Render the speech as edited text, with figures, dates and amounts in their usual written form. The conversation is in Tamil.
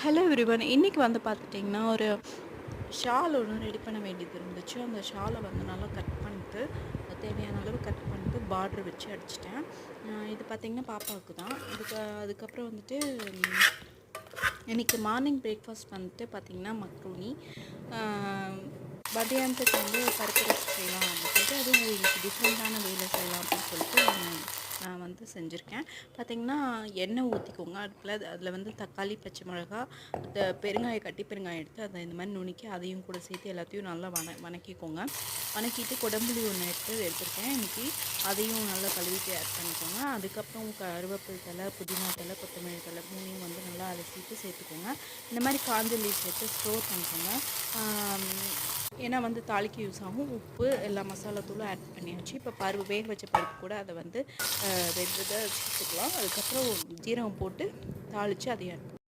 Hello everyone. இன்றைக்கி வந்து பார்த்துட்டிங்கன்னா, ஒரு ஷால் ஒன்று ரெடி பண்ண வேண்டியது இருந்துச்சு. அந்த ஷாலை வந்து நல்லா கட் பண்ணிட்டு, தேவையான அளவு கட் பண்ணிட்டு பார்டர் வச்சு அடிச்சிட்டேன். இது பார்த்திங்கன்னா பாப்பாவுக்கு தான். அதுக்கப்புறம் வந்துட்டு இன்றைக்கி மார்னிங் பிரேக்ஃபாஸ்ட் வந்துட்டு பார்த்திங்கன்னா மக்ரூனி. மதியானத்துக்கு வந்து பருப்பு ரசம் செய்யலாம் அப்படின்னு சொல்லிட்டு, அதுவும் இன்றைக்கி டிஃப்ரெண்ட்டான வேலை செய்யலாம் அப்படின்னு சொல்லிட்டு நான் வந்து செஞ்சுருக்கேன். பார்த்திங்கன்னா எண்ணெய் ஊற்றிக்கோங்க அடுப்பில். அதில் வந்து தக்காளி, பச்சை மிளகா, பெருங்காயம், கட்டி பெருங்காயம் எடுத்து அதை இந்த மாதிரி நுணுக்கி அதையும் கூட சேர்த்து எல்லாத்தையும் நல்லா வணக்கிக்கோங்க. வணக்கிட்டு கொடம்புளி ஒன்று எடுத்துருக்கேன் இன்றைக்கி. அதையும் நல்லா கழுவிட்டு ஆட் பண்ணிக்கோங்க. அதுக்கப்புறம் கருவேப்பிலை தழை, புதினா தழை, கொத்தமல்லி தழை மூணையும் வந்து நல்லா அலசிட்டு சேர்த்துக்கோங்க. இந்த மாதிரி காஞ்ச லீவ் சேர்த்து ஸ்டோர் பண்ணிக்கோங்க. ஏன்னா வந்து தாளிக்க யூஸ் ஆகும். உப்பு எல்லா மசாலாத்தூளும் ஆட் பண்ணியாச்சு. இப்போ வேக வச்ச பருப்பு கூட அதை வந்து வெந்ததை சேர்த்துக்கலாம். அதுக்கப்புறம் ஜீரகம் போட்டு தாளித்து அதையும் ஆட்